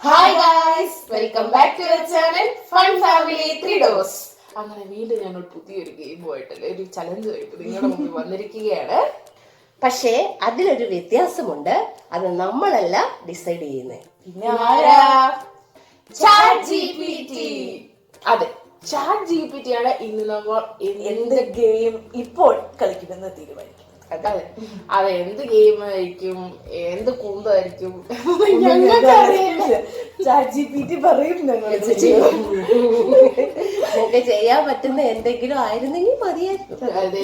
Hi guys, welcome back to our channel Fun Family 3 ഡോസ്. അങ്ങനെ വീണ്ടും ഞങ്ങൾ പുതിയൊരു ഗെയിമുമായിട്ടല്ലേ ഒരു ചലഞ്ചുമായിട്ട് നിങ്ങളുടെ മുമ്പിൽ വന്നിരിക്കുകയാണ്. പക്ഷേ അതിലൊരു വ്യത്യാസമുണ്ട്. അത് നമ്മളല്ല ഡിസൈഡ് ചെയ്യുന്നത്. പിന്നെ ആരാ? Chat GPT. അതെ, ചാറ്റ് ജിപിടി ആണ് ഇന്ന് നമ്മൾ എന്ത് ഗെയിം ഇപ്പോൾ കളിക്കുമെന്ന് തീരുമാനിക്കും. അതെ, എന്ത് ഗെയിം ആയിരിക്കും, എന്ത് കുന്തായിരിക്കും ചാറ്റ് പറയും ഞങ്ങൾക്ക് ചെയ്യാൻ പറ്റുന്ന എന്തെങ്കിലും ആയിരുന്നെങ്കിൽ മതിയായിരുന്നു. അതെ,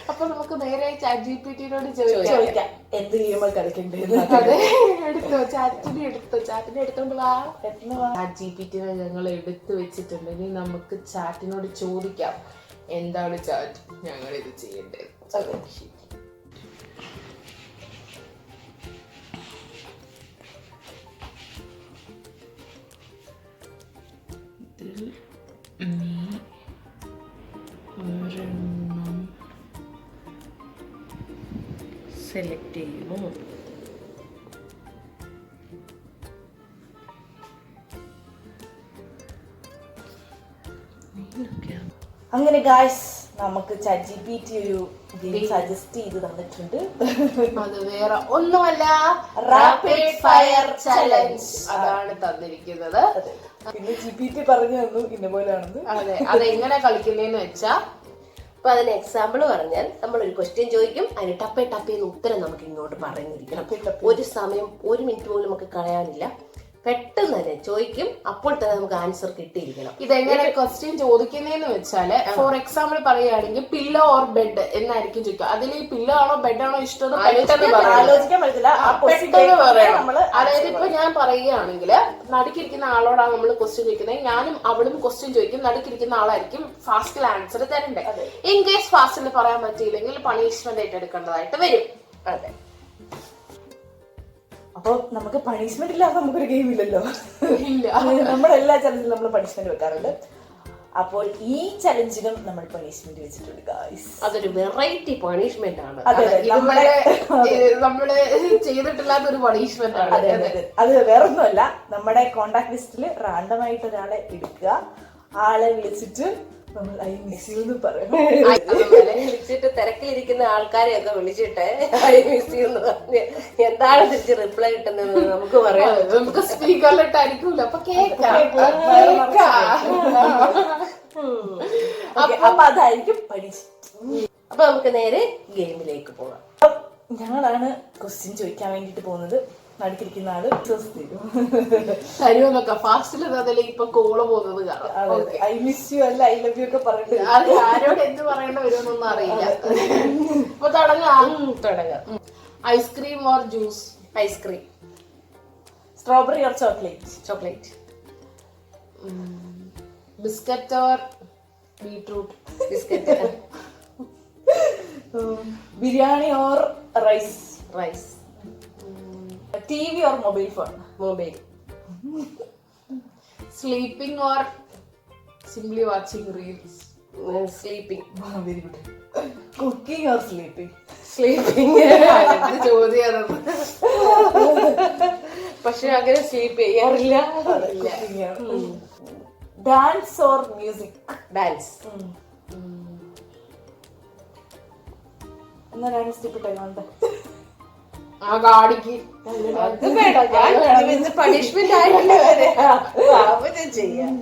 അപ്പൊ നമുക്ക് നേരെ ചാറ്റ് ജിപിടിയോട് ചോദിക്കാം എന്ത് ഗെയിമാണ് കളിക്കേണ്ടത്. അതെ, ചാറ്റിനെ എടുത്തോണ്ട് വാ. ചാറ്റ് ജിപിടിനെ ഞങ്ങൾ എടുത്തു വെച്ചിട്ടുണ്ട്. ഇനി നമുക്ക് ചാറ്റിനോട് ചോദിക്കാം, എന്താണ് ചാറ്റ് ഞങ്ങൾ ഇത് ചെയ്യേണ്ടത്. സെലക്ട് ചെയ്യുമോ? അങ്ങനെ ഗായ്സ്, നമുക്ക് ചാറ്റ് ജിപിടി ഒരു ഗെയിം സജസ്റ്റ് ചെയ്ത് തന്നിട്ടുണ്ട്. അത് വേറെ ഒന്നുമല്ല, റാപ്പിഡ് ഫയർ ചലഞ്ച് അതാണ് തന്നിരിക്കുന്നത്. പിന്നെ ജിപിടി പറഞ്ഞു തന്നു ഇന്ന പോലെയാണെന്ന്. അതെ, അതെങ്ങനെ കളിക്കുന്നതെന്ന് വെച്ചാ, അപ്പൊ അതിന് എക്സാമ്പിൾ പറഞ്ഞാൽ നമ്മളൊരു ക്വസ്റ്റ്യൻ ചോദിക്കും, അതിന് ടപ്പേന്ന് ഉത്തരം നമുക്ക് ഇങ്ങോട്ട് പറയുന്നിരിക്കണം. ഒരു സമയം 1 മിനിറ്റ് പോലും നമുക്ക് കളയാനില്ല. പെട്ടെന്ന് തന്നെ ചോദിക്കും, അപ്പോൾ തന്നെ നമുക്ക് ആൻസർ കിട്ടിയിരിക്കണം. ഇതെങ്ങനെ ക്വസ്റ്റ്യൻ ചോദിക്കുന്നതെന്ന് വെച്ചാല്, ഫോർ എക്സാമ്പിൾ പറയുകയാണെങ്കിൽ പില്ലോ ഓർ ബെഡ് എന്നായിരിക്കും ചോദിക്കുക. അതിൽ ഈ പില്ലോ ആണോ ബെഡ് ആണോ ഇഷ്ടം ആലോചിക്കാൻ പറ്റില്ല, പെട്ടെന്ന് പറയണം. അതായത് ഇപ്പൊ ഞാൻ പറയുകയാണെങ്കിൽ നടുക്കിരിക്കുന്ന ആളോടാണ് നമ്മൾ ക്വസ്റ്റ്യൻ ചോദിക്കുന്നത്, ഞാനും അവളും ക്വസ്റ്റ്യൻ ചോദിക്കും, നടുക്കിരിക്കുന്ന ആളായിരിക്കും ഫാസ്റ്റിൽ ആൻസർ തരേണ്ടത്. ഇൻ കേസ് ഫാസ്റ്റിൽ പറയാൻ പറ്റിയില്ലെങ്കിൽ പണിഷ്മെന്റ് ആയിട്ട് എടുക്കേണ്ടതായിട്ട് വരും. അതെ, അപ്പൊ നമുക്ക് പണിഷ്മെന്റ് ഇല്ലാതെ നമുക്കൊരു ഗെയിം ഇല്ലല്ലോ. ഇല്ല, നമ്മുടെ എല്ലാ ചലഞ്ചിലും നമ്മൾ പണിഷ്മെന്റ് വെക്കാറുണ്ട്. അപ്പോൾ ഈ ചലഞ്ചിനും നമ്മൾ പണിഷ്മെന്റ് വെച്ചിട്ടുണ്ട് ഗായ്സ്. അതൊരു വെറൈറ്റി പണിഷ്മെന്റ് ആണ്. നമ്മള് ചെയ്തിട്ടില്ലാത്ത ഒരു പണിഷ്മെന്റ് ആണ്. അത് വേറൊന്നുമല്ല, നമ്മുടെ കോണ്ടാക്ട് ലിസ്റ്റില് റാൻഡം ആയിട്ട് ഒരാളെ എടുക്കുക, ആളെ വിളിച്ചിട്ട് നമ്മൾ ഐ മിസ് യു എന്ന് പറയണം. വിളിച്ചിട്ട് തിരക്കിലിരിക്കുന്ന ആൾക്കാരെയൊക്കെ വിളിച്ചിട്ട് ഐ മിസ് യു എന്ന് പറഞ്ഞ് എന്താണ് തിരിച്ച് റിപ്ലൈ കിട്ടുന്നത് നമുക്ക് പറയാം. നമുക്ക് സ്പീക്കറിലിട്ടായിരിക്കൂല, അപ്പൊ അപ്പൊ അതായിരിക്കും പഠിച്ചു. അപ്പൊ നമുക്ക് നേരെ ഗെയിമിലേക്ക് പോകാം. ഞങ്ങളാണ് ക്വസ്റ്റ്യൻ ചോദിക്കാൻ വേണ്ടിട്ട് പോകുന്നത്. നടുക്കിരിക്കുന്ന ആള് തരുമൊക്കെ ഫാസ്റ്റിൽ അതിൽ ഇപ്പൊ കോള് പോകുന്നത് കാണാം. ഐ മിസ് യു അല്ല ഐ ലവ് യു ഒക്കെ പറഞ്ഞിട്ട് ആരോട് എന്ത് പറയേണ്ട വരുമെന്നൊന്നും അറിയില്ല. അപ്പൊ തുടങ്ങാം. Ice cream or juice? Ice cream. Strawberry or chocolate? Chocolate. Biscuit or beetroot? Biscuit. Biryani or rice? Rice. TV or mobile phone? Mobile. Sleeping or simply watching reels? Sleeping. Very good. Cooking or sleeping? Sleeping. ചോദ്യം. പക്ഷെ അങ്ങനെ sleep ചെയ്യാറില്ല. Dance or music? Dance. എന്നാ dance step ആ ഗാഡിക്ക് punishment ആയിട്ട് ചെയ്യാം.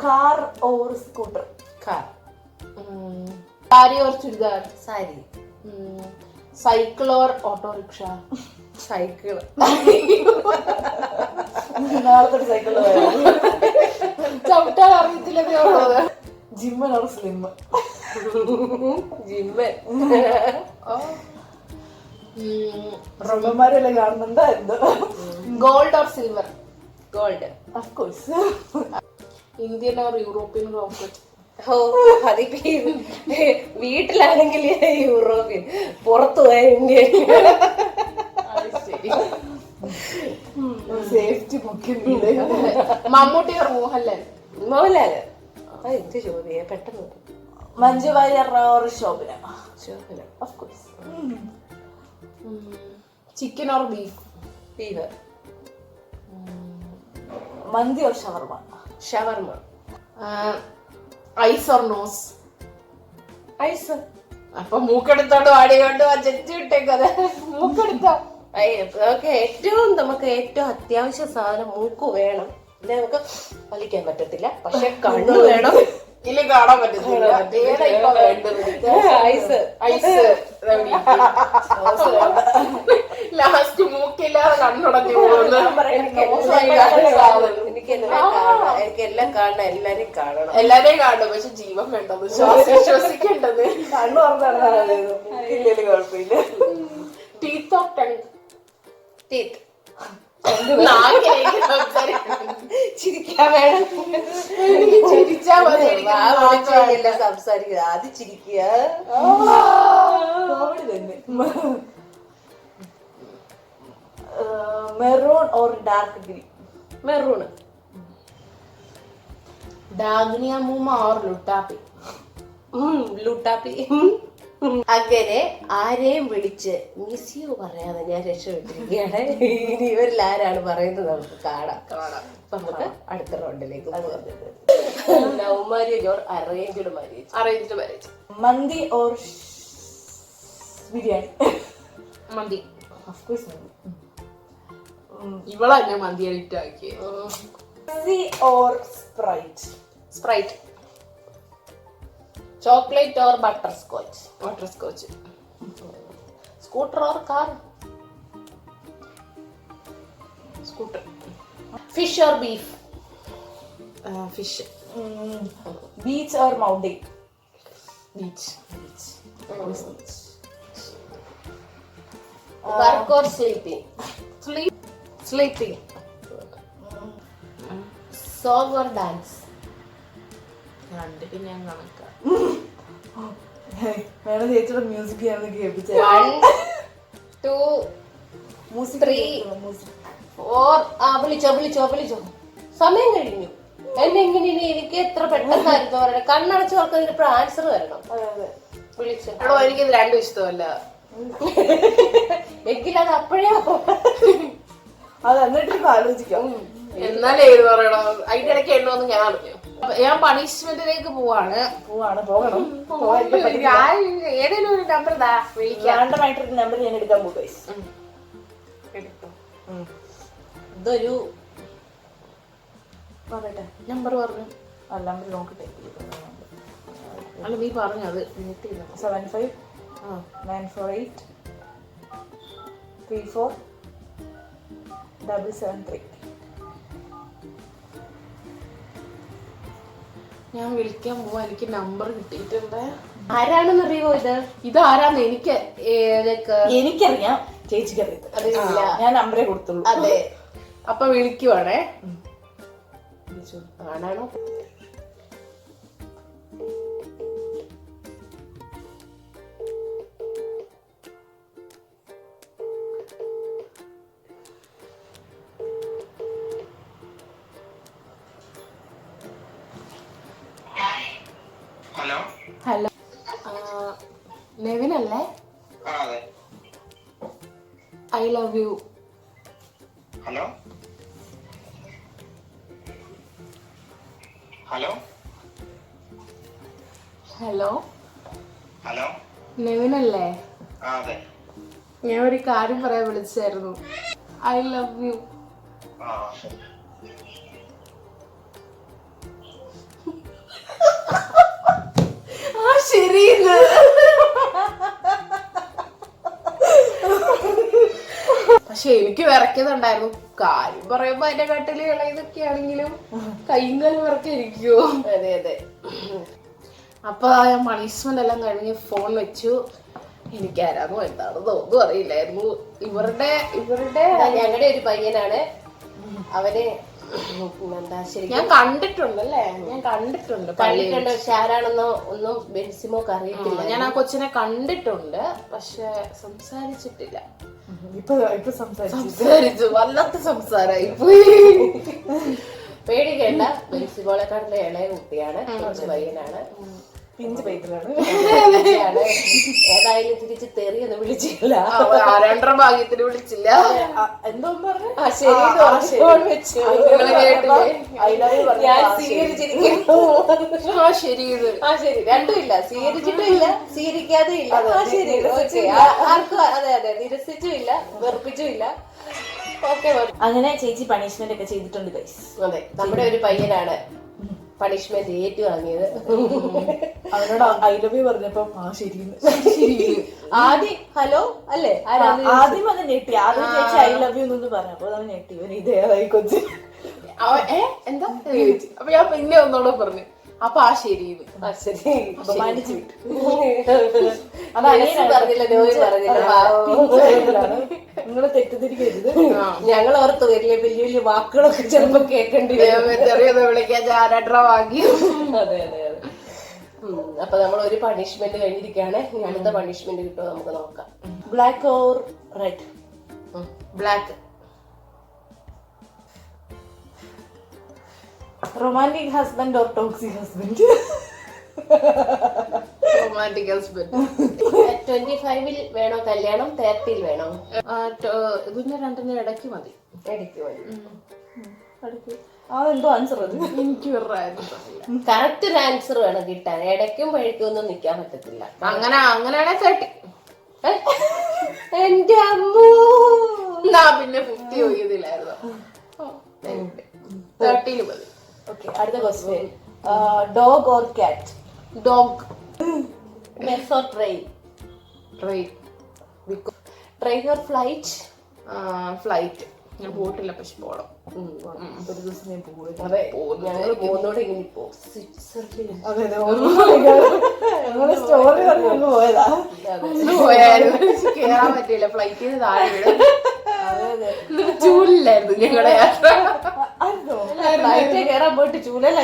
Car or scooter? Car. Sari or churidar? Sari. Cycle or auto rickshaw? Cycle. നാളത്തെ സൈക്കിൾ. ചവിട്ടാൻ അറിയത്തില്ല. ജിമ്മൻ ഓർ സ്ലിം? ജിമ്മൻ. റൊമ്പന്മാരെല്ലാം കാണുന്നുണ്ടോ എന്തോ. Gold or silver? Gold. Of course. Indian or European rocket? ഓ, അതിപ്പോ വീട്ടിലാണെങ്കിൽ യൂറോപ്യൻ, പുറത്തു പോയ ഇന്ത്യൻ. സേഫ്റ്റി മുഖ്യമന്ത്രി. മമ്മൂട്ടി ഓർ മോഹൻലാൽ? മോഹൻലാല്. എന്ത് ചോദ്യം പെട്ടെന്ന്. Manju Warrier or Shobana? Shobana. Of course. Chicken or beef? Beef. മന്തി ഓർ ഷവർമ? ഷവർമ. Ice or nose? ഐസ്. അപ്പൊ മൂക്കെടുത്തോണ്ട് വാടിയോണ്ട് ജഡ്ജി വിട്ടേക്കത്. മൂക്കെടുത്തോ? നമുക്ക് ഏറ്റവും അത്യാവശ്യ സാധനം മൂക്ക് വേണം. പിന്നെ നമുക്ക് വലിക്കാൻ പറ്റത്തില്ല, പക്ഷെ കണ്ണു വേണം. ഇല്ല, കാണാൻ പറ്റത്തില്ല. ഐസ്. ഐസ്. ലാസ്റ്റ് മൂക്കില്ലാതെ കണ്ണുടഞ്ഞു പോകുന്നു. എനിക്കെല്ലാം കാണണം, എല്ലാരെയും കാണണം. എല്ലാരെയും കാണും, പക്ഷെ ജീവൻ വേണ്ടത്, ശ്വസിക്കേണ്ടത്. കണ്ണു തുറന്നാണ് കുഴപ്പമില്ല. Teeth of tongue? ടീത്ത്. ചിരിക്കാൻ വേണം. ചിരിച്ചാ മതി. സംസാരിക്കുക, ആദ്യം ചിരിക്കുക. Maroon or dark green? Maroon. ഡാഗ്നിയ മൂമ ഓർ ലുട്ടാപ്പി? ലുട്ടാപ്പി. അങ്ങനെ ആരെയും വിളിച്ച് മിസ് യു പറയാതെ ഞാൻ രക്ഷപ്പെട്ടിരിക്കുകയാണ്. ഇനി ഇവരിൽ ആരാണ് പറയുന്നത് നമുക്ക് കാണാം. അപ്പൊ നമുക്ക് അടുത്ത റൗണ്ടിലേക്ക് പോകാം. Love marriage or arranged marriage? Arranged marriage. മന്തി ഓർ ബിരിയാണി? മന്തി. ഓഫ് കോഴ്സ് മന്തി. ഇവളെന്നെ മന്തി അഡിക്റ്റ് ആക്കിയത്. Or Sprite? Sprite. Chocolate or butterscotch? Butterscotch. Scooter or car? Scooter. Fish or beef? Fish. Beach or mountain? Beach. Work or sleeping? Sleeping. Song or dance? രണ്ടിട്ട് ഞാൻ കണക്കാം. വേണം ചേച്ചിയുടെ music ഞാൻ കേൾപ്പിച്ചത്. 1 2 3 4. വിളിച്ചോ. സമയം കഴിഞ്ഞു. എന്നെങ്ങനെ എനിക്ക് എത്ര പെട്ടെന്നായിരുന്നു പറയണത്. കണ്ണടച്ച് നോക്കുന്നതിന് ഇപ്പൊ ആൻസർ വരണം. വിളിച്ചോ. എടോ, എനിക്കിത് രണ്ടും ഇഷ്ടമല്ല. എങ്കിലത് അപ്പോഴേ അത് എന്നിട്ട് ആലോചിക്കാം. എന്നാലേ ഇത് പറയണോ? അതിന്റെ ഇടയ്ക്ക് എണ്ണോന്ന് ഞാൻ അറിഞ്ഞു. ഞാൻ പണിഷ്മെന്റിലേക്ക് പോകണം. ഞാൻ ഏതെങ്കിലും ഒരു നമ്പർ റാൻഡമായിട്ടൊരു നമ്പർ ഞാൻ എടുക്കാൻ പോകും. ഇതൊരു പറയട്ടെ. നമ്പർ പറഞ്ഞു. നമ്പർ നോക്കട്ടെ. അല്ല, നീ പറഞ്ഞു അത്. 75 948 34 773. ഞാൻ വിളിക്കാൻ പോവാ. എനിക്ക് നമ്പർ കിട്ടിയിട്ടുണ്ട്. ആരാണെന്ന് അറിയുമോ? ഇതാരാന്ന് എനിക്കറിയാം, ചേച്ചിക്ക് അറിയില്ല. ഞാൻ നമ്പറേ കൊടുത്തുള്ളൂ. അതെ. അപ്പൊ വിളിക്കുവാണേ. ആണാണോ? ഹലോ, നെവിനല്ലേ? I love you. Hello hello hello, hello. നെവിനല്ലേ? അതെ. ഞാൻ ഒരു കാര്യം പറയാൻ വിളിച്ചായിരുന്നു. I love you. ശരി. പക്ഷെ എനിക്ക് വിറയ്ക്കുന്നുണ്ടായിരുന്നു. കാര്യം പറയുമ്പോ അതിന്റെ കട്ടില് ഇളയതൊക്കെ ആണെങ്കിലും കൈയും കാലും വിറക്കായിരിക്കുവോ? അതെ. അപ്പൊ ഞാൻ പണിഷ്മെന്റ് എല്ലാം കഴിഞ്ഞ് ഫോൺ വെച്ചു. എനിക്കാരാന്നോ എന്താണെന്നോ ഒന്നും അറിയില്ലായിരുന്നു. ഇവരുടെ ഞങ്ങളുടെ ഒരു പയ്യനാണ്. അവന് എന്താ ശരി ഞാൻ കണ്ടിട്ടുണ്ടല്ലേ? ഞാൻ കണ്ടിട്ടുണ്ട്. പക്ഷെ ആരാണെന്നോ ഒന്നും ബെൻസിമോക്ക് അറിയത്തില്ല. ഞാൻ ആ കൊച്ചിനെ കണ്ടിട്ടുണ്ട്, പക്ഷെ സംസാരിച്ചിട്ടില്ല. ഇപ്പൊ സംസാരിച്ചു. വല്ലാത്ത സംസാരമായി പോയി. പേടിക്കേണ്ട, ബെൻസിമോളെക്കാട്ടിലെ ഇളയ കുട്ടിയാണ്, കുറച്ച് പയ്യനാണ്. പിഞ്ച് പൈതലാണ്. ഏതായാലും തിരിച്ച് തെറിയൊന്നും വിളിച്ചില്ല. ആരാണ്ടര ഭാഗ്യത്തിന് വിളിച്ചില്ല. എന്തോ പറഞ്ഞു ആ ശരി വെച്ചു. ഞാൻ സ്വീകരിച്ചിരിക്കുന്നു. ആ ശരി ഇത് ആ ശരി, രണ്ടും ഇല്ല, സ്വീകരിച്ചിട്ടും ഇല്ല സ്വീകരിക്കാതെ ഇല്ല. ആ ശരി, ഓക്കെ. ആർക്കും അതെ നിരസിച്ചും ഇല്ല വെറുപ്പിച്ചും ഇല്ല. ഓക്കെ, അങ്ങനെ ചേച്ചി പണിഷ്മെന്റ് ഒക്കെ ചെയ്തിട്ടുണ്ട് ഗൈസ്. അതെ, നമ്മുടെ ഒരു പയ്യനാണ് പണിഷ്മെന്റ് ഏറ്റുവാങ്ങിയത്. അവനോട് ഐ ലവ് യു പറഞ്ഞപ്പം ആ ശരി. ആദ്യം ഹലോ അല്ലേ, ആദ്യം അത് ഞെട്ടി. ആദ്യം ചേച്ചി ഐ ലവ് യു എന്ന് പറഞ്ഞു. അപ്പൊ അത് ഞെട്ടി. ഇവൻ ഇതേതായി കൊച്ചു. എന്താ അപ്പൊ ഞാൻ പിന്നെ ഒന്നോടെ പറഞ്ഞു. അപ്പൊ ആ ശരി ഇത് ശരി അപമാനിച്ചു വിട്ടു. പറഞ്ഞില്ല, നോയി പറഞ്ഞില്ല. നിങ്ങള് തെറ്റിദ്ധരിക്കരുത്. ഞങ്ങൾ ഓർത്ത് വലിയ വലിയ വലിയ വാക്കുകളൊക്കെ ചിലപ്പോ കേൾക്കേണ്ടി വരും. ചെറിയൊന്ന് വിളിക്കാൻ ആരാണ്ടര ഭാഗ്യം. അതെ അതെ അതെ. അപ്പൊ നമ്മൾ ഒരു പണിഷ്മെന്റ് കഴിഞ്ഞിരിക്കുകയാണ്. ഇനി അടുത്ത പണിഷ്മെന്റ് കിട്ടുമോ നമുക്ക് നോക്കാം. Black or red? Black. Romantic husband or toxic husband? Romantic husband. 25 വേണോ കല്യാണം, 30 വേണോ? ഇതിന്റെ രണ്ടിന്റെ ഇടയ്ക്ക് മതി. ഇടയ്ക്ക് മതി. അതെന്തോ ആൻസർ അത്. എനിക്ക് കറക്റ്റ് ഒരു ആൻസർ വേണം കിട്ടാൻ. ഇടയ്ക്കും പഴയ്ക്കും ഒന്നും നിക്കാൻ പറ്റത്തില്ല. അങ്ങനെയാണെ 30. എന്റെ അമ്മൂ, പിന്നെ 50 ഒയ്യതില്ലായിരുന്നു. 30 മതി. ഓക്കെ, അടുത്ത ക്വസ്റ്റ്യൻ. ഡോഗ് ഓർ കാറ്റ്? Dog. Bus or train? Train. Train or flight? Flight. ഞാൻ പോയിട്ടില്ല, പക്ഷെ പോണം. ഒരു ദിവസം ഞാൻ പോകും. അതെ, ഞങ്ങൾ പോകുന്നോടെ ഇങ്ങനെ പോ. സ്വിറ്റ്സർലൻഡ്. അതെ ഞങ്ങള് സ്റ്റോറി പറഞ്ഞു പോയതാ. കേറാൻ പറ്റില്ല, ഫ്ലൈറ്റിന് താഴെ വീട്. ചൂലില്ലായിരുന്നു ഞങ്ങളുടെ യാത്ര. ഫ്ലൈറ്റ് കയറാൻ പോയിട്ട് ചൂലല്ല.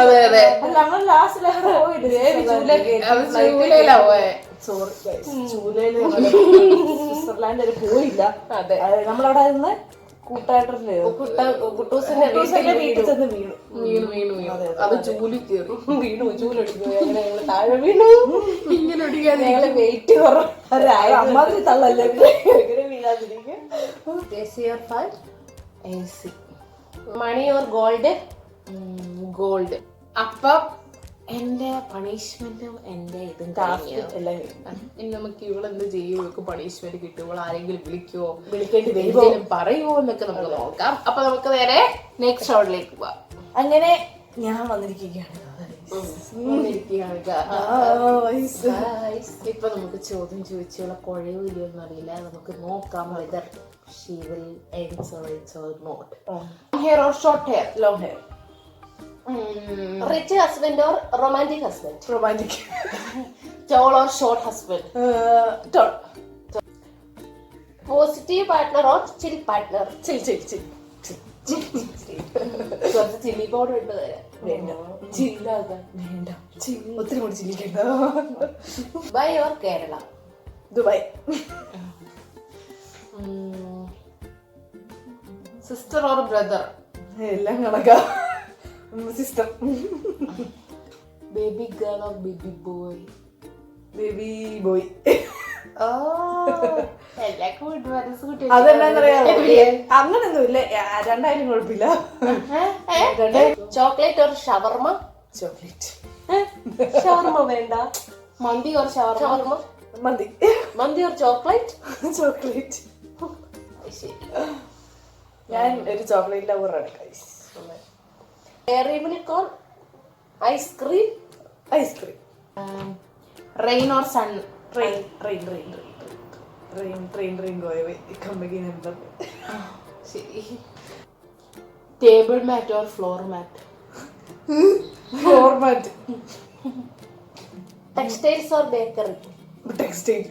അതെ അതെ, നമ്മൾ ലാസ്റ്റ് ചൂലയിലാ പോയെ. സോറി, ചൂലയില് സ്വിറ്റ്സർലാൻഡ് വരെ പോയില്ല. അതെ, നമ്മളവിടെ നിന്ന് കൂട്ടായിട്ടല്ലേ കുട്ടൂസിന്റെ വീട്ടിൽ ചെന്ന് വീണു. വീണു. അത് ചൂലി കയറി വീണു, ചൂലൊടിഞ്ഞു. അങ്ങനെ ഞങ്ങള് താഴെ വീണു. ഇങ്ങനെ ഒടിക്കാതെ ഞങ്ങള് വെയിറ്റ് അമ്മാതിരി തള്ളല്ലേ എങ്ങനെ വീഴാതിരിക്കും. Money or gold? ഗോൾഡ്. അപ്പം എന്റെ പണിഷ്മെന്റും എന്റെ ഇതും എല്ലാം ഇനി നമുക്ക് ഇവളെന്ത് ചെയ്യും, ഇവൾക്ക് പണിഷ്മെന്റ് കിട്ടും, ഇവൾ ആരെങ്കിലും വിളിക്കുവോ, വിളിക്കേണ്ടി എന്തെങ്കിലും പറയുമോ എന്നൊക്കെ നമുക്ക് നോക്കാം. അപ്പൊ നമുക്ക് നേരെ നെക്സ്റ്റ് റൗണ്ടിലേക്ക് പോവാം. അങ്ങനെ ഞാൻ വന്നിരിക്കുകയാണ്. ഇപ്പൊ നമുക്ക് ചോദ്യം ചോദിച്ചുള്ള കുഴയോ ഇല്ലയോന്നും അറിയില്ല. നമുക്ക് നോക്കാം whether she will answer it or not. Hair or short hair? Long hair. Rich husband or romantic husband? Romantic. Tall or short husband? Tall. Positive partner or chill partner? Chill. കുറച്ച് ചില്ലി പൗഡർ ഇട്ട് തരാം. വേണ്ട, ചില്ലാകാൻ വേണ്ട. ഒത്തിരി കൂടി ചില്ലിക്കണ്ട. Dubai or Kerala? Dubai. Sister or brother? എല്ലാം കണക്കാ. Sister. Baby girl or baby boy? Baby boy. അതെന്താന്നറിയാ, അങ്ങനൊന്നുമില്ല, രണ്ടായാലും കുഴപ്പമില്ല. Chocolate or shawarma? Chocolate. Shawarma വേണ്ട. മന്തി ഓർ ഷവർമ? മന്തി. മന്തി ഓർ ചോക്ലേറ്റ്? ചോക്ലേറ്റ്. ഞാൻ ഒരു ചോക്ലേറ്റ് ലവറാണ്. Dairy milk or ice cream? Ice cream. Rain or sun? Rain go away. Come again and love. ശരി. Table mat or floor mat? Floor mat. Textiles or bakery? Textile.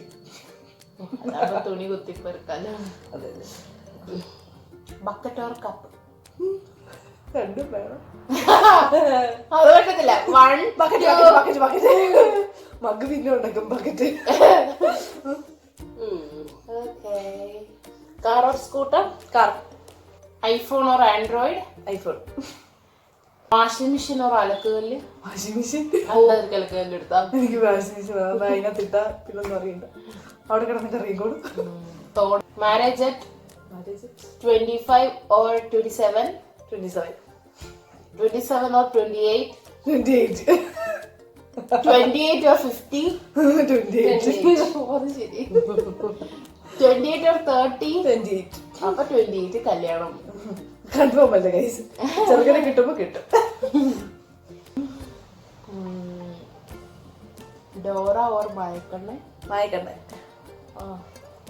തുണി കുത്തിപ്പെറുക്കല്ലോ. Bucket or cup? രണ്ടും വേണം. അത് പറ്റത്തില്ല. One bucket. Mug പിന്നെ ഉണ്ടാക്കും bucket. Car or scooter? Car. IPhone or Android? IPhone. Washing machine or അലക്കുകല്ല്? Washing machine. അലക്കുകല്ല് എടുത്താ എനിക്ക് വാഷിംഗ് മെഷീൻ അതിനകത്തിട്ട പിന്നൊന്നും അറിയണ്ട, അവിടെ കിടന്നിട്ട് അറിയിക്കോളും. Marriage at 25 or 27? 27. 27 or 28? 28. 28 or 50? 28. അത് ശരി. 28 or 30? 28. അപ്പൊ 28 കല്യാണം. കൺഫേം അല്ലേ ഗൈസ്? ചെറുക്കനെ കിട്ടുമ്പോ കിട്ടും. Dora or Mayakkannan? Mayakkannan.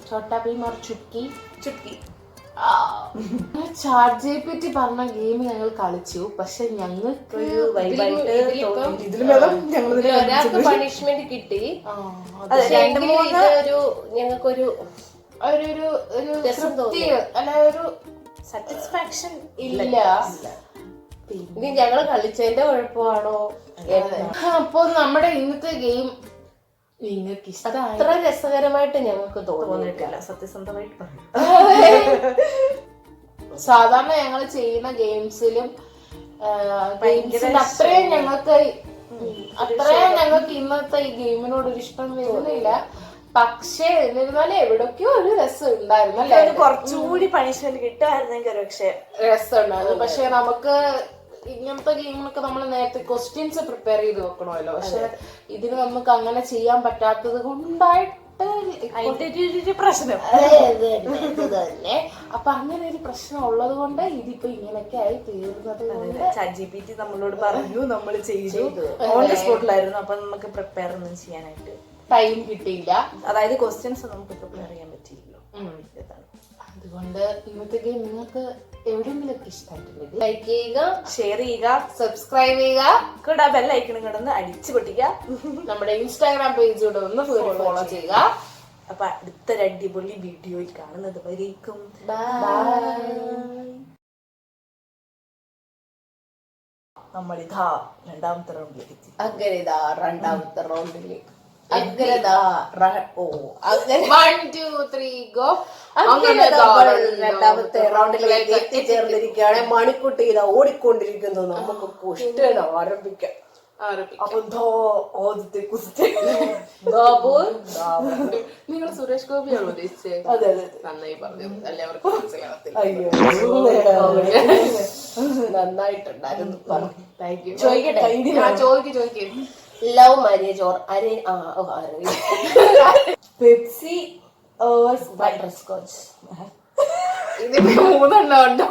Chhota Bheem or Chutki? Chutki. Chat GPT പറഞ്ഞ ഗെയിം ഞങ്ങൾ കളിച്ചു, പക്ഷെ ഞങ്ങൾക്ക് ഇതിലും ഭേദം ഞങ്ങൾ ഒരാൾക്ക് പണിഷ്മെന്റ് കിട്ടി. ഞങ്ങൾക്കൊരു സാറ്റിസ്ഫാക്ഷൻ ഇല്ല. ഇനി ഞങ്ങള് കളിച്ചതിന്റെ കുഴപ്പമാണോ? അപ്പൊ നമ്മുടെ ഇന്നത്തെ ഗെയിം നിങ്ങൾക്ക് ഇഷ്ടമായി? അത്ര രസകരമായിട്ട് ഞങ്ങൾക്ക് തോന്നിയിട്ടില്ല, സത്യസന്ധമായിട്ട് പറയും. സാധാരണ ഞങ്ങൾ ചെയ്യുന്ന ഗെയിംസിലും അത്രയും ഞങ്ങൾക്ക് ഇന്നത്തെ ഈ ഗെയിമിനോട് ഒരു ഇഷ്ടം വരുന്നില്ല. പക്ഷേ എന്നിരുന്നാലും എവിടൊക്കെയോ ഒരു രസം ഉണ്ടായിരുന്നു അല്ലേ? കുറച്ചുകൂടി പണിഷ്മെന്റ് കിട്ടുമായിരുന്നെങ്കിൽ ഒരു പക്ഷേ രസം ഉണ്ടായിരുന്നു. പക്ഷെ നമുക്ക് ഇങ്ങനത്തെ ഗെയിമിനൊക്കെ നമ്മൾ നേരത്തെ ക്വസ്റ്റ്യൻസ് പ്രിപ്പയർ ചെയ്ത് വെക്കണമല്ലോ. പക്ഷെ ഇതിന് നമുക്ക് അങ്ങനെ ചെയ്യാൻ പറ്റാത്തത് കൊണ്ടായിട്ട് പ്രശ്നം തന്നെ. അപ്പൊ അങ്ങനെ ഒരു പ്രശ്നം ഉള്ളത് കൊണ്ട് ഇതിപ്പോ ഇങ്ങനെയൊക്കെ ആയി തീർന്നത്. ChatGPT നമ്മളോട് പറഞ്ഞു, നമ്മൾ ചെയ്തു, ഓൺ ദി സ്പോട്ടിലായിരുന്നു. അപ്പൊ നമുക്ക് പ്രിപ്പയർ ഒന്നും ചെയ്യാനായിട്ട് ടൈം കിട്ടിയില്ല. അതായത് ക്വസ്റ്റ്യൻസ് നമുക്ക് പ്രിപ്പയർ ചെയ്യാൻ പറ്റിയില്ല. അതുകൊണ്ട് ഇന്നത്തെ ഗെയിം നിങ്ങൾക്ക് എവിടെയെങ്കിലൊക്കെ ഇഷ്ടമായിട്ടുണ്ടെങ്കിൽ ലൈക്ക് ചെയ്യുക, ഷെയർ ചെയ്യുക, സബ്സ്ക്രൈബ് ചെയ്യുക, കൂടെ ബെൽ ഐക്കണും കിടന്ന് അടിച്ചു പൊട്ടിക്കുക. നമ്മുടെ ഇൻസ്റ്റാഗ്രാം പേജ് കൂടെ ഒന്ന് ഫോളോ ചെയ്യുക. അപ്പൊ അടുത്തൊരു അടിപൊളി വീഡിയോയിൽ കാണുന്നത് വരേക്കും നമ്മളിതാ രണ്ടാമത്തെ റൗണ്ടിലേക്ക്. അഗ്രതാ രണ്ടാമത്തെ റൗണ്ടിലേക്ക്. അങ്ങനെ 1 2 3 ഗോ. രണ്ടാമത്തെ റൗണ്ടിലേക്ക് എത്തിച്ചേർന്നിരിക്കുകയാണ്. മണിക്കുട്ടി ഇതാ ഓടിക്കൊണ്ടിരിക്കുന്നു. നമുക്ക് ക്വസ്റ്റ്യൻ ആരംഭിക്കാം. അപ്പൊ ആദ്യത്തെ ക്വസ്റ്റ്യൻ നിങ്ങൾ സുരേഷ് ഗോപിയാണോ ഉദ്ദേശിച്ചത്? അതെ അതെ, നന്നായി പറഞ്ഞു, എല്ലാവർക്കും മനസ്സിലാകത്തില്ല. അയ്യോ നന്നായിട്ടുണ്ടായിരുന്നു. Thank you. ചോദിക്കട്ടെ? ചോദിക്കും. Love marriage or Pepsi or butter scotch? ഇതിന് 3 എണ്ണം ഉണ്ടോ?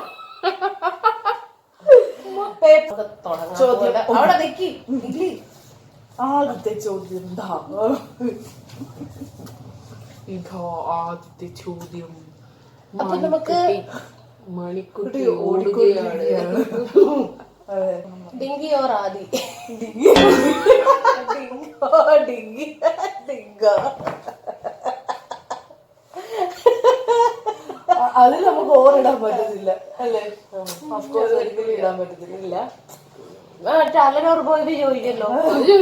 ചോദ്യം അവിടെ നിക്കി. ആദ്യത്തെ ചോദ്യം ആദ്യത്തെ ചോദ്യം. അപ്പൊ നമുക്ക് മണിക്കുട്ടി ഓടുകയാണ്. ഡിങ്കി ഓർ ആദി? അതിൽ നമുക്ക് ഓറിടാൻ പറ്റത്തില്ല അല്ലേ? ഓഫ്കോഴ്സ് ഒരിക്കലും ഇടാൻ പറ്റത്തില്ല. ടാലനോർ പോയത് ചോദിക്കല്ലോ.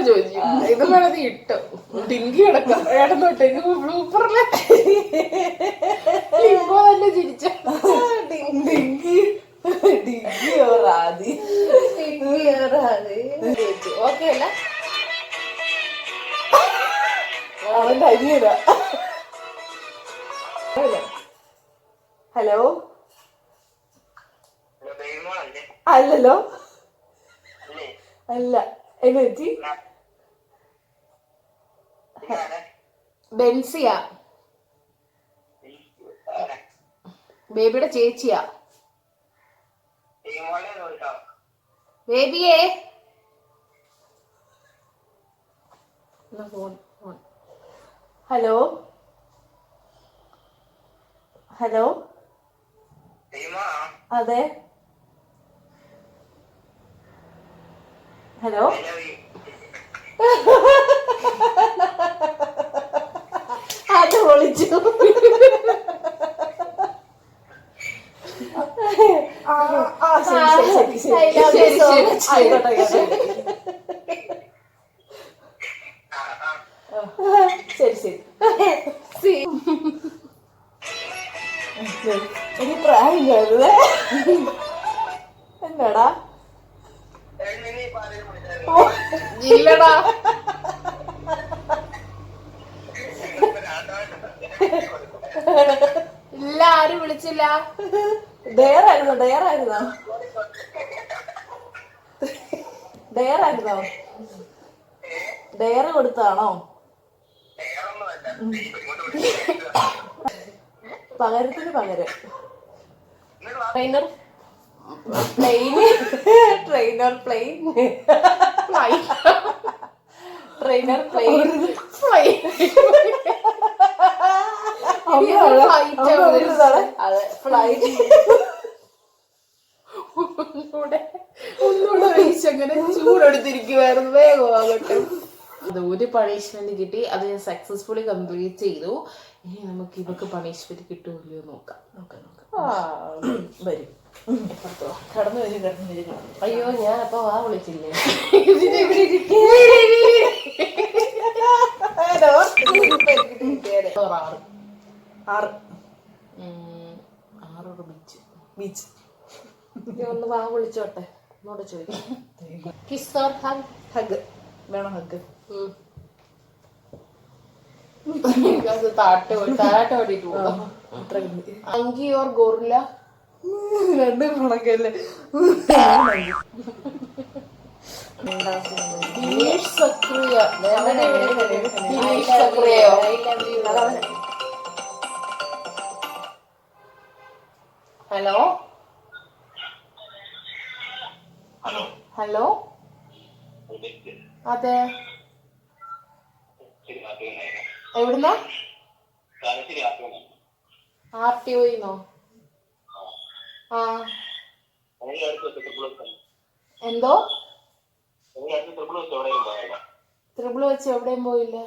ചോദിച്ചു ഇത് വേണത് ഇട്ടോ ഡിങ്കി കിടക്കാം ഏടന്നോട്ടെ ബ്ലൂപ്പറിലെ തന്നെ ചിരിച്ച ഡിങ്കി ഓർ ആദി? ഓക്കെ അല്ല, അവന്റെ അരിയല. ഹലോ, അല്ലല്ലോ, അല്ല. എന്നെ പറ്റി? ബെൻസിയ, ബേബിയുടെ ചേച്ചിയാ. ബേബിയേ ഹലോ, ഹലോ, അതെ, ഹലോ. അത് വിളിച്ചു. ശരി ശരി. എനിക്ക് പ്രായം എന്നാടാ ഇല്ലടാ. ഇല്ല, ആരും വിളിച്ചില്ല. ഡെയറായിരുന്നോ? ഡെയറായിരുന്നോ? ഡെയറായിരുന്നോ? ഡെയർ കൊടുത്താണോ? പകരത്തിന് പകരം train or plane. Train or plane. Train or plane. അതെ ഫ്ലൈറ്റ്. ഒന്നുകൂടെ വീശങ്ങനെ ചൂടെടുത്തിരിക്കുവായിരുന്നു. വേഗം ആകട്ടെ. അത് ഒരു പണിഷ്മെന്റ് കിട്ടി, അത് ഞാൻ സക്സസ്ഫുള്ളി കംപ്ലീറ്റ് ചെയ്തു. ഇനി നമുക്ക് ഇവക്ക് പണിഷ്മെന്റ് കിട്ടുമല്ലോ നോക്കാം. വരും. കടന്നു വരും, കടന്നു വരും. അയ്യോ ഞാൻ അപ്പൊ വാ വിളിച്ചില്ലേ? ആറ്. ആറോട് ബീച്ച്. ബീച്ച്. ഒന്ന് വാ വിളിച്ചോട്ടെ. എന്നോട് ചോദിക്കാം. Kiss or hug? ഹഗ് വേണം. ഹഗ്. താട്ടോടിട്ട് പോകാം. അങ്കി ഓർ ഗോറില്ല? രണ്ടും കണക്കല്ലേ. ഹലോ ഹലോ, അതെ, എവിടുന്നാ? RTOന്നോ? ആ, എന്തോ? ത്രിബിള് വെച്ച് എവിടെയും പോയില്ല.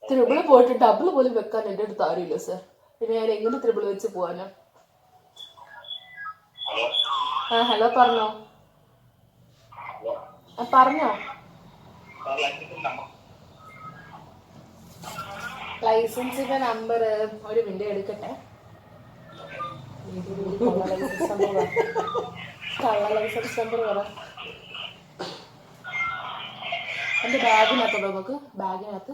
ത്രിബിള് പോയിട്ട് ഡബിൾ പോലും വെക്കാൻ എന്റെ അടുത്ത് ആരുമില്ല സർ. പിന്നെ ഞാൻ എങ്ങനെ ത്രിബിള് വെച്ച് പോവാനാ? ആ ഹലോ, പറഞ്ഞോ. പറഞ്ഞോ. ലൈസൻസിന്റെ നമ്പർ ഒരു മിനിറ്റ് എടുക്കട്ടെ. കള്ള ലൈസൻസ് നമ്പർ പറ. എന്റെ ബാഗിനകത്ത് നമുക്ക്, ബാഗിനകത്ത്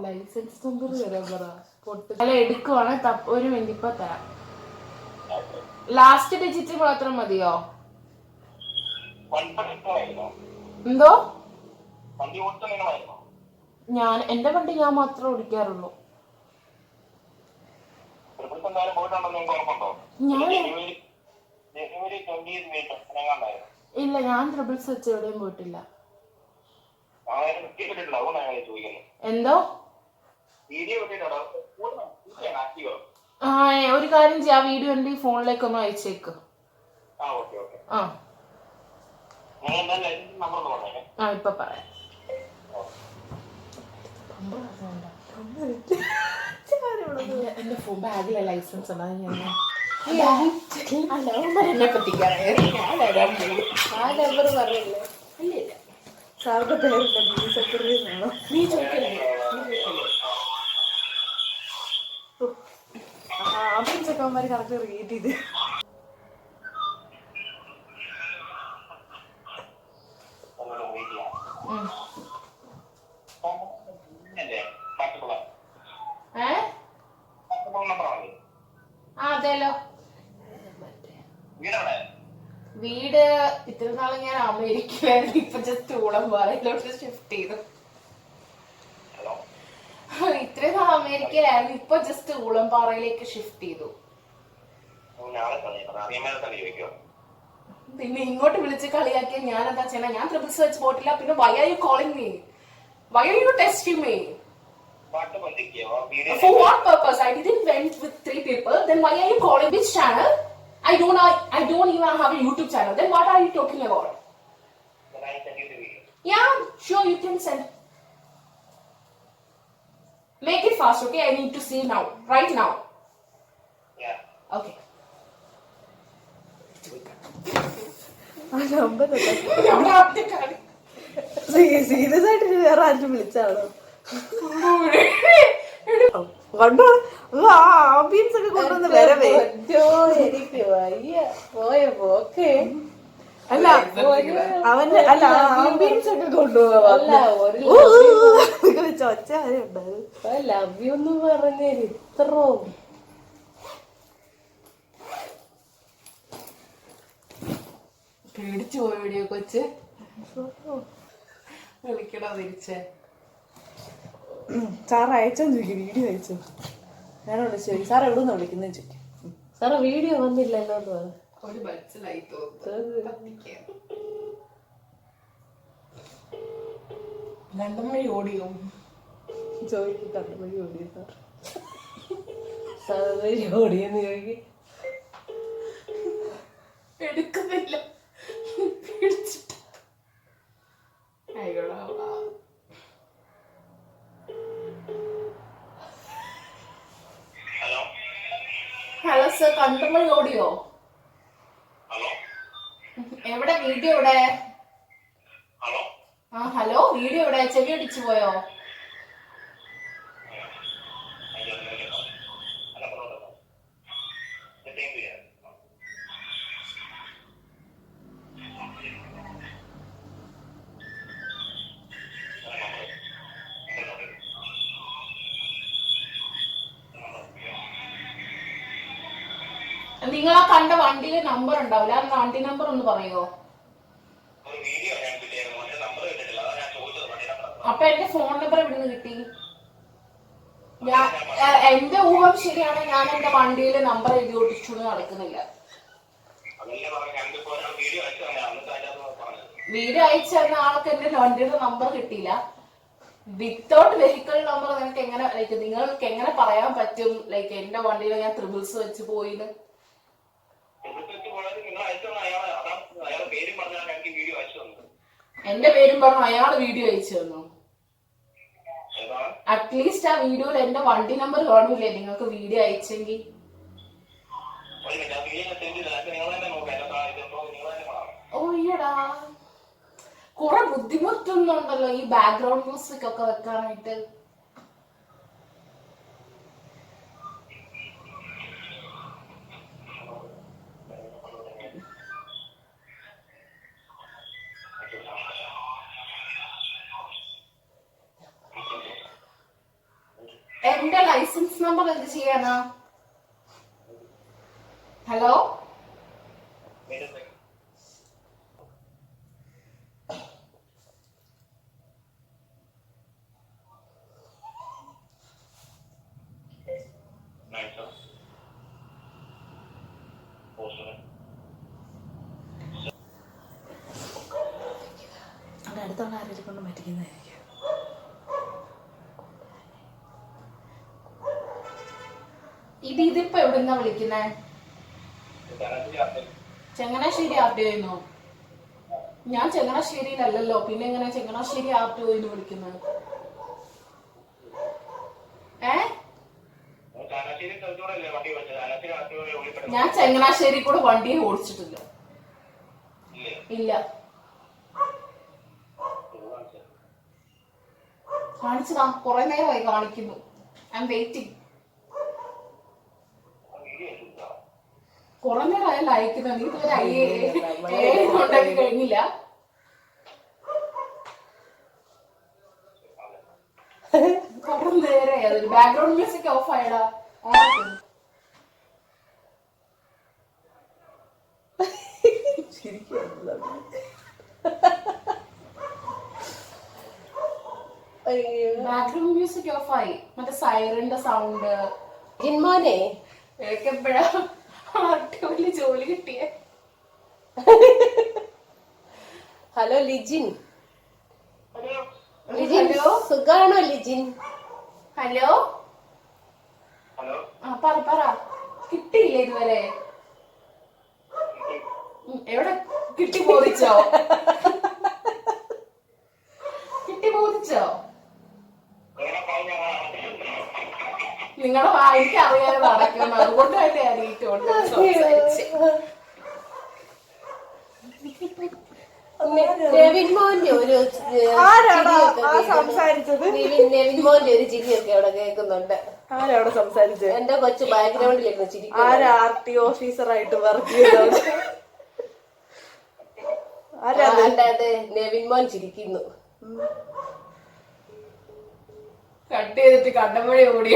ലൈസൻസ് നമ്പർ തരാൻ പറ. അല്ല എടുക്കുവാണ്, ഒരു മിനിറ്റ് ഇപ്പൊ തരാം. ലാസ്റ്റ് ഡിജിറ്റ് മാത്രം മതിയോ? എന്തോ? ഞാൻ എന്റെ വണ്ടി ഞാൻ മാത്രമേ ഓടിക്കാറുള്ളൂ. ഇല്ല, ഞാൻ ട്രിപ്പിൾസ് വെച്ച് എവിടെയും പോയിട്ടില്ല. എന്തോ? ആ, ഒരു കാര്യം ചെയ്യാം, വീഡിയോ എന്റെ ഫോണിലേക്ക് ഒന്ന് അയച്ചേക്ക്. ആ ഇപ്പൊ പറയാം. എന്റെ ഫോൺ ബാഗിലെ ലൈസൻസ് ഉണ്ട്. എന്നെ പറ്റിക്കാറേ. ആ നമ്പർ പറയില്ലേ? ഇല്ല. സാറിന്റെ പേരുണ്ട് ബി സെക്രട്ടറി എന്നാണോ? നീ ചോദിക്കല്ലേ? ആദ്യം ചെക്കന്മാര് കറക്റ്റ് റീഡ് ചെയ്ത്. അതെല്ലോ. വീട് ഇത്ര നാളെ ഞാൻ അമേരിക്കയിലായിരുന്നു. ഇപ്പൊ ജസ്റ്റ് ഊളംപാറയിലോട്ട് ഷിഫ്റ്റ് ചെയ്തു. ഇത്രയും നാൾ അമേരിക്കയിലായിരുന്നു, ഇപ്പൊ ജസ്റ്റ് ഊളംപാറയിലേക്ക് ഷിഫ്റ്റ് ചെയ്തു. പിന്നെ ഇങ്ങോട്ട് വിളിച്ച് കളിയാക്കിയ ഞാൻ എന്താ ചെയ്യണ? ഞാൻ ട്രിപ്പിൾസ് വെച്ച് പോയിട്ടില്ല. പിന്നെ why are you calling me? Why are you testing me? For what purpose? I didn't went with 3 people. Then why are you calling? Which channel? I don't even have a YouTube channel. Then what are you talking about? Then I send you the video. Yeah, sure, you can send. Make it fast, okay? I need to see now. Right now. Yeah. Okay. ആ number serious ആയിട്ട് വേറെ ആരും വിളിച്ചാണോ? കണ്ടോ ambience ഒക്കെ കൊണ്ടുവന്ന് വരവേ. എനിക്ക് വയ്യ പോയ പോക്കേ. അല്ല അവന്റെ അല്ല ആംബിയൻസ് ഒക്കെ കൊണ്ടുപോവാ. അല്ല ഒരു ചൊച്ച ഉണ്ടായത് ലവ് യു എന്ന് പറഞ്ഞാൽ ഇത്രോ പേടിച്ചു പോയ വീഡിയോ കൊച്ച് വിളിക്കണോ തിരിച്ചേ. സാർ അയച്ചോന്ന് ചോദിക്കും, വീഡിയോ അയച്ചോ. ഞാനോട് ചോദിക്കും സാർ എവിടെ നിന്ന് വിളിക്കുന്നതെന്ന് ചോദിക്കും. സാറേ വീഡിയോ വന്നില്ലല്ലോ എന്ന് പറഞ്ഞു. ഒരു മനസ്സിലായി തോന്നുന്നു. ലണ്ടൻ വഴി ഓടിയോ ചോദിക്കും കണ്ടുപിടി ഓടിയ സാർ. സാറ് ഓടിയെന്ന് ചോദിക്കും. എടുക്കുന്നില്ല പേടിച്ചിട്ട്. അയ്യോടാ ഹലോ ഹലോ സർ, കണ്ടമൽ ഓടിയോ? ഹലോ എവിടെ വീഡിയോ എവിടെ? ഹലോ ആ ഹലോ, വീഡിയോ എവിടെ? ചെവി അടിച്ചു പോയോ? നിങ്ങൾ ആ കണ്ട വണ്ടിയിലെ നമ്പർ ഉണ്ടാവില്ല, ആ വണ്ടി നമ്പർ ഒന്ന് പറയോ? അപ്പൊ എന്റെ ഫോൺ നമ്പർ എവിടെ നിന്ന് കിട്ടി? ഞാൻ എന്റെ ഊഹം ശരിയാണ്, ഞാൻ എന്റെ വണ്ടിയിലെ നമ്പർ എഴുതി ഒട്ടിച്ചു നടക്കുന്നില്ല. വീഡിയോ അയച്ചു തന്ന ആൾക്ക് എന്റെ വണ്ടിയുടെ നമ്പർ കിട്ടിയില്ല. വിത്തൗട്ട് വെഹിക്കിൾ നമ്പർ നിങ്ങൾക്ക് എങ്ങനെ, ലൈക്ക് നിങ്ങൾക്ക് എങ്ങനെ പറയാൻ പറ്റും ലൈക്ക് എന്റെ വണ്ടിയിൽ ഞാൻ ട്രിബിൾസ് വെച്ച് പോയിന്ന്? എന്റെ പേരും പറഞ്ഞു അയാൾ വീഡിയോ അയച്ചു തന്നു. അറ്റ്ലീസ്റ്റ് ആ വീഡിയോയിൽ എന്റെ വണ്ടി നമ്പർ കാണൂലേ നിങ്ങൾക്ക് വീഡിയോ അയച്ചെങ്കിൽ? ഓയ്യടാ, കുറെ ബുദ്ധിമുട്ടുന്നുണ്ടല്ലോ ഈ ബാക്ക്ഗ്രൗണ്ട് മ്യൂസിക് ഒക്കെ വെക്കാനായിട്ട്. എന്റെ ലൈസൻസ് നമ്പർ എന്ത് ചെയ്യാനാ? ഹലോ, അവിടെ അടുത്തുള്ള ആരെങ്കിലും കൊണ്ട് പറ്റിക്കുന്നതായിരിക്കും. ഇതിപ്പോ എവിടുന്നാ വിളിക്കുന്നേ? ചങ്ങനാശ്ശേരി ആർ ടി ഒന്നോ? ഞാൻ ചങ്ങനാശ്ശേരിയിലല്ലല്ലോ, പിന്നെ എങ്ങനെ ചങ്ങനാശ്ശേരി ആർ ടി ഒന്ന് വിളിക്കുന്നത്? ഞാൻ ചങ്ങനാശ്ശേരി കൂടെ വണ്ടിയെ ഓടിച്ചിട്ടില്ല. ഇല്ല. കാണിച്ചതാ, കുറെ നേരമായി കാണിക്കുന്നു. I M waiting. കുറെ നേരമായല്ല അയക്കുന്നത്, നീ ഇതുവരെ ഉണ്ടാക്കി കഴിഞ്ഞില്ല. കുറെ നേരമായി. അതൊരു ബാക്ക്ഗ്രൗണ്ട് മ്യൂസിക് ഓഫ് ആയടാ. ബാക്ക്ഗ്രൗണ്ട് മ്യൂസിക് ഓഫ് ആയി. മറ്റേ സൈറന്റെ സൗണ്ട്. ജിൻമോനെ എപ്പോഴാ അടിപൊളി ജോലി കിട്ടിയേ? ഹലോ ലിജിൻ. ഹലോ, സുഖാണോ ലിജിൻ? ഹലോ. ആ പറ. കിട്ടിയില്ലേ ഇതുവരെ? എവിടെ കിട്ടി? ബോധിച്ചോ? കിട്ടി ബോധിച്ചോ? നിങ്ങളുടെ വായിക്ക് അറിയാതെ നടക്കുന്നു, അതുകൊണ്ടായിട്ട് ഞാൻ ഈ ടോൺ സംസാരിച്ചേ. നെവിൻ മോന്റെ ഒരു ആരാടാ ആ സംസാരിച്ചത്? നെവിൻ മോന്റെ ഒരു ചിരിയൊക്കെ അവിടെ കേൾക്കുന്നുണ്ട്. ആരവിടെ സംസാരിച്ചത്? എന്റെ കൊച്ചു ബാക്ക്ഗ്രൗണ്ടിലിരുന്ന് ചിരിക്കും. ആരാ RT ഓഫീസറായിട്ട് വർക്ക് ചെയ്തത്? അതെ നെവിൻ മോൻ ചിരിക്കുന്നു. കട്ട് ചെയ്തിട്ട് കണ്ടമഴ ഓടി